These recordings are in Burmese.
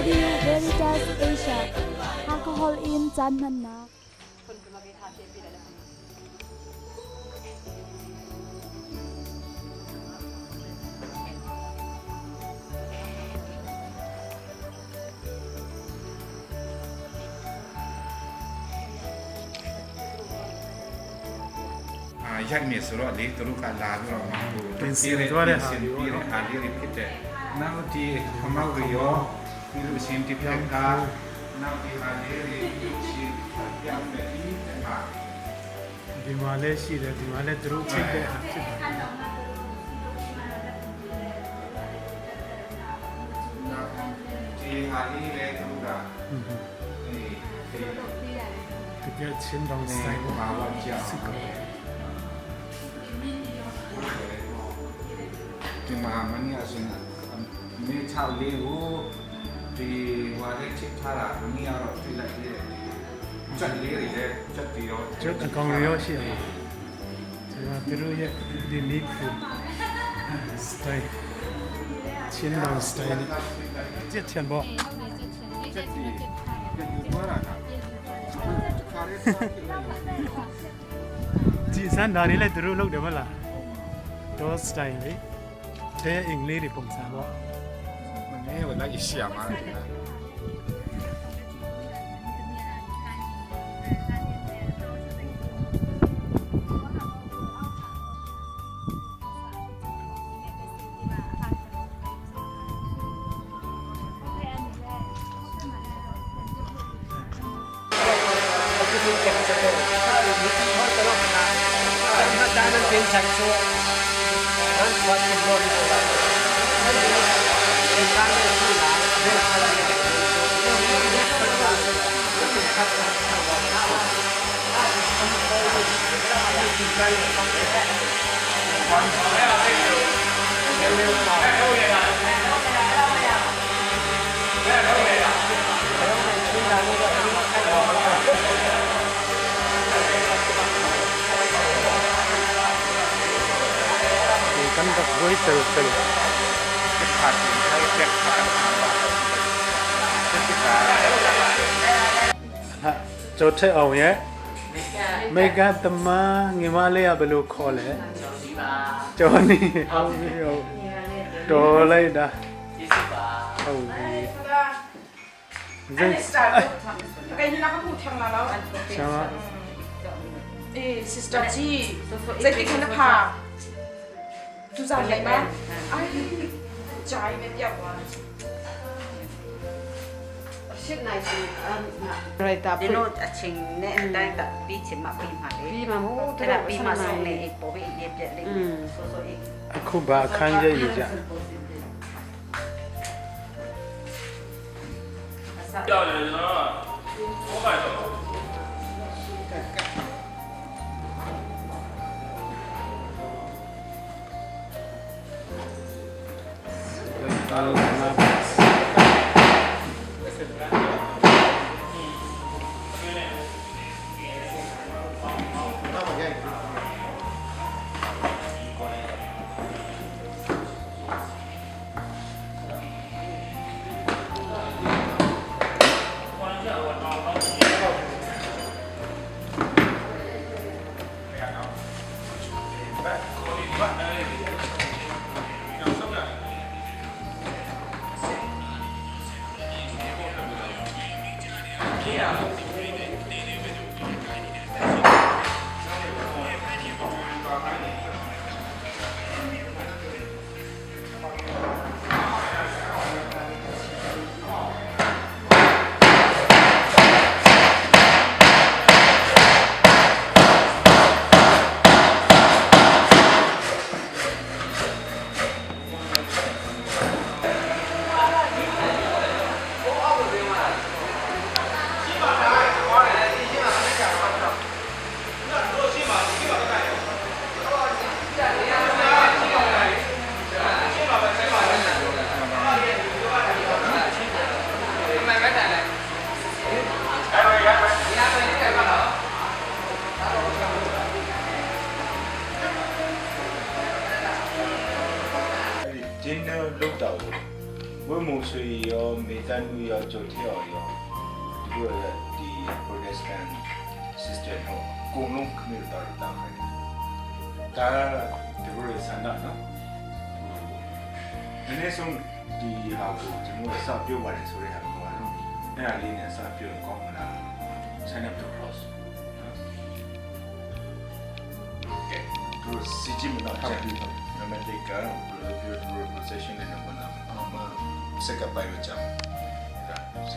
Radio Veritas Asia Alcohol in Janmana ยักษ์เมียสุรลีตรุการลาเรามาดูเป็นสิ่งที่หาเรื่องพิจารณาที่ทำเอาเรื่องมีรูปสิ่งที่พิจารณาที่หาเรื่องสิ่งที่อย่างแบบนี้นะครับဒီမှာလည်းရှိတယ်ဒီမှာလည်းသူတို့ချစ်တဲ့ဟာဖြစ်တယ်ที่หาเรื่องเลยตรุกาတကယ်ချင်းတောင်ဆိုင်มาวันเจ้าที่มามันเนี่ยสินะมีชาวเลวที่ว่าได้ชิดท่าละมีอะไรที่ละเอียดจัดเลี้ยเลยจัดเดียวကျွတ်အကောင်ရောရှိတယ်ဒီမှာသူတို့ရဲ့ဒီလီဖူစတိုင်ချင်းတောင်စတိုင်ကျစ်ချင်ပေါ့จัดดีเป็นอยู่เมื่อไหร่ครับคาเร่ကြည်စမ်းဒါတွေလည်းသူတို့လုပ်တယ်မလားဒေါ်စတိုင်လေတဲ့အင်္ဂလိပ်တွေပုံစံပေါ့มันไม่เหมือนละอีเสียมากันกับไว้เติร์ฟจะขาดใช้แจกขาดโจทย์เอาเนี่ยไม่กันตมาเงี้ยมาเลยอะเบลูคอเลยจอนี่เอาไม่เอาโดเลยนะเอาอันนี้สตาร์ทไอ้นี่เราก็พูดทำมาแล้วใช่ไหมซิสเตอร์จีใจติดกันนะพาทุกอย่างใหญ่ไหมไอ้ใจไม่เปียกว่ะชิดไหนสิอะไรตาเดี๋ยวจะชิงเนี่ยได้แต่ปีชิมมาปีมาเลยปีมาโม่แต่ปีมาส่งเนี่ยอีกปุ๊บอีกเย็บเย็บเลยโซ่อีกအခုဘာအခန်းကျอยู่จ้ะ叫人了，我买的。เ ကျင်းလောက်တော့ဝိမှုဆွေရောမေတ္တာနုရောကြိုထော်ရောဒီလိုဒီ Protestant system ကိုကိုလုံးခမေတော်တာခိုင်းဒါဒီလိုစမ်းတော့နော်ဒီနေ့ဆုံးဒီဟာကိုကျွန်တော်စပြောပါတယ်ဆိုတဲ့ဟာကိုနော်အဲ့ဒါလေးနဲ့စပြောကောင်းမလား sign up to cross โอเคသူစီဂျီမတော့ချက်ပြီးတော့နမတေကာပြော position နဲ့ဘာနာစက်ကပိုင်မချမ်း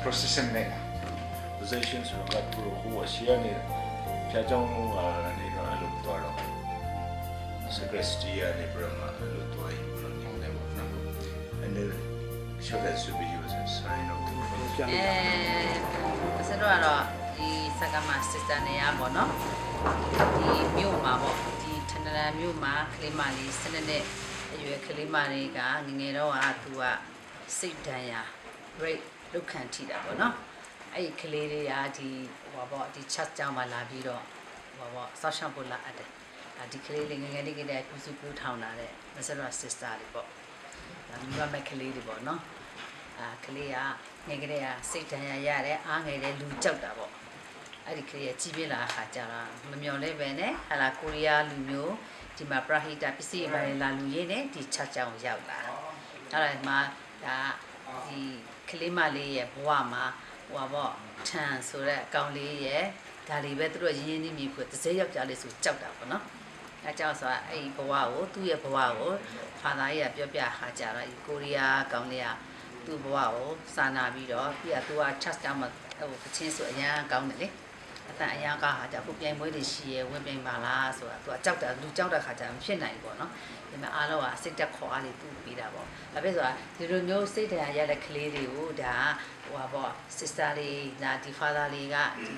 procession နဲ့ position ဆိုတော့သူဟိုရှီယာနေဖြာကြောင်းနေတော့အဲ့လိုတော့တော့ secretary နေပြမှာအဲ့လိုတော့ရင်ဘယ်လိုနေလဲပေါ့နော် and then show that should be used as sign of the ဆက်တော့ဒီစကမ sister နေရပေါ့နော်ဒီမြို့မှာပေါ့ဒီထနရမြို့မှာကလေးမလေးစနစ်နဲ့အရွယ်ကလေးမလေးကငငယ်တော့သူကစိတ်ဒဏ်ရာ rate လောက်ခံထိတာပေါ့နော်အဲ့ဒီကလေးတွေကဒီဟိုပေါ့ဒီ chat ကြောင်းမှာလာပြီးတော့ဟိုပေါ့ဆောက်ရှောက်ဖို့လာအပ်တယ်ဒီကလေးလေးငငယ်လေးကတည်းကကုစုပြုထောင်လာတဲ့မဆရာ sister လေးပေါ့ဒါမျိုးမဲ့ကလေးတွေပေါ့နော်ကလေးကငယ်ကလေးကစိတ်ဒဏ်ရာရတယ်အားငယ်တဲ့လူကြောက်တာပေါ့အဲ့ဒီကလေးကကြီးပြင်းလာခါကြတာမမျော်လဲပဲနဲ့ဟာလာကိုရီးယားလူမျိုးဒီမှာပရဟိတပစ္စည်းပိုင်းလာလူရင်းနဲ့ဒီချက်ချောင်းရောက်လာအဲ့ဒါမှဒါဒီကလေးမလေးရဲ့ဘဝမှာဟိုပေါ့ထန်ဆိုတဲ့အကောင်လေးရဲ့ဒါလေးပဲသူတို့ရင်းရင်းနှီးနှီးကိုတစ်စဲယောက်ျားလေးဆိုကြောက်တာပေါ့နော်အဲကြောင့်ဆိုအဲ့ဒီဘဝကိုသူ့ရဲ့ဘဝကိုဖာသာကြီးကပြောပြခါကြတော့ဒီကိုရီးယားကောင်လေးကသူ့ဘဝကိုစာနာပြီးတော့ပြီးတော့သူက trust တောင်းမှဟိုကချင်းဆိုအရန်ကောင်းတယ်လေအတန်အရန်ကဟာကြခုပြိုင်ပွဲတွေရှိရဲဝင်ပြိုင်ပါလားဆိုတာသူကကြောက်တာလူကြောက်တဲ့ခါကျမဖြစ်နိုင်ဘူးပေါ့နော်ဒီမှာအားလုံးကစိတ်တက်ခေါ်အားလေးသူ့ပြီးတာပေါ့ဒါပဲဆိုတာဒီလိုမျိုးစိတ်တရားရတဲ့ကလေးတွေကိုဒါဟိုပါပေါ့ sister လေးဒါဒီ father လေးကဒီ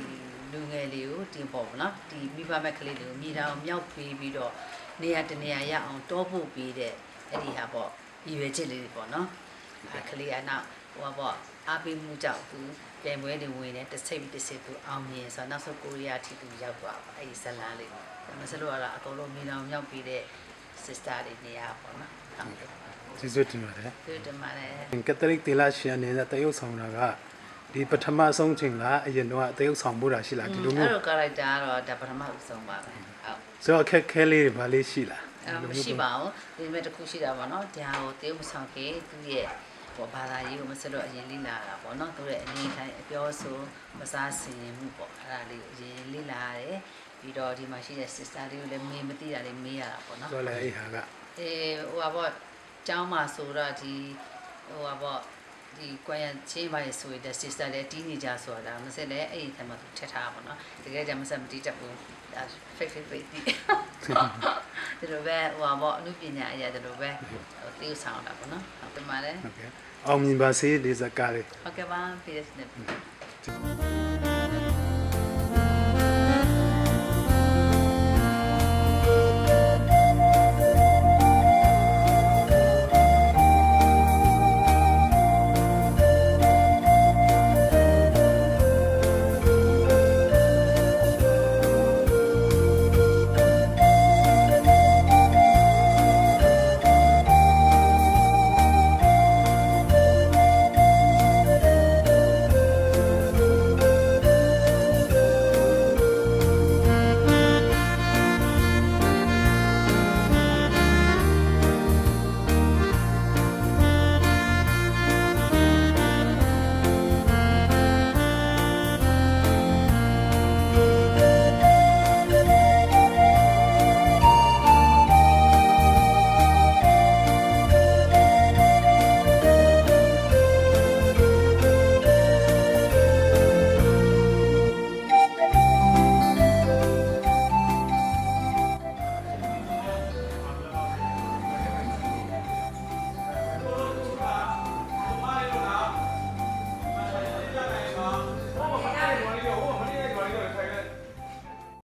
လူငယ်လေးကိုဒီပေါ့ဗောနော်ဒီမိဘမဲ့ကလေးတွေကိုမြေတောင်မြောက်ပေးပြီးတော့နေရာတနေရာရအောင်တောဖို့ပေးတဲ့အဲ့ဒီဟာပေါ့ရည်ရွယ်ချက်လေးတွေပေါ့နော်ကလေးကနောက်ဟိုပါပေါ့အားပေးမှုကြောင့်သူပြိုင်ပွဲတွေဝင်နေတစ်စိတ်တစ်စိတ်သူအောင်မြင်ဆိုတော့နောက်ဆုံးကိုရီးယားထိသူရောက်သွားပါအဲ့ဒီဇလန်းလေးမစလို့ကတော့အကုန်လုံးမြေတောင်မြောက်ပြီးတဲ့ sister တွေနေရာပေါ့နော်ကျေးဇူးတင်ပါတယ် ကျေးဇူးတင်ပါတယ် ကက်သလစ်သီလရှင်နေတဲ့တရုတ်ဆောင်တာကဒီပထမဆုံးချိန်လားအရင်တော့တရုတ်ဆောင်ဖို့တာရှိလားဒီလိုမျိုးအဲ့လို character ကတော့ဒါပထမဦးဆုံးပါပဲဟုတ်ဆိုတော့အခက်ခဲလေးတွေဗာလေးရှိလားမရှိပါဘူးဒီမဲ့တစ်ခုရှိတာပေါ့နော်ဒါကိုတရုတ်မဆောင်ခင်သူ့ရဲ့ဟိုဘာသာရေးကိုမစလို့အရင်လေ့လာတာပေါ့နော်သူရဲ့အနေထိုင်အပြောဆိုမစားစင်မှုပေါ့အဲ့ဒါလေးကိုအရင်လေ့လာရတယ်ပြီးတော့ဒီမှာရှိတဲ့ sister လေးကိုလည်းမေးမသိတာလေးမေးရတာပေါ့နော်ဆိုလည်းအဲ့ဟာကဟိုပါပေါ့ကျောင်းမှာဆိုတော့ဒီဟိုပါပေါ့ဒီကွာရချင်းပါရဆိုတဲ့ sister လေးတီးနေကြဆိုတာမစက်လည်းအဲ့ဒီထဲမှာသူထည့်ထားပါတော့တကယ်ကြမစက်မတီးတတ်ဘူးဒါ fake တီးဒီလိုပဲဟိုပါပေါ့အမှုပညာအရာဒီလိုပဲတီးဆောင်တာပေါ့နော်ဟုတ်တယ်မလဲဟုတ်ကဲ့အောင်မြင်ပါစေဒီဇကားလေးဟုတ်ကဲ့ပါပြည့်စုံတယ်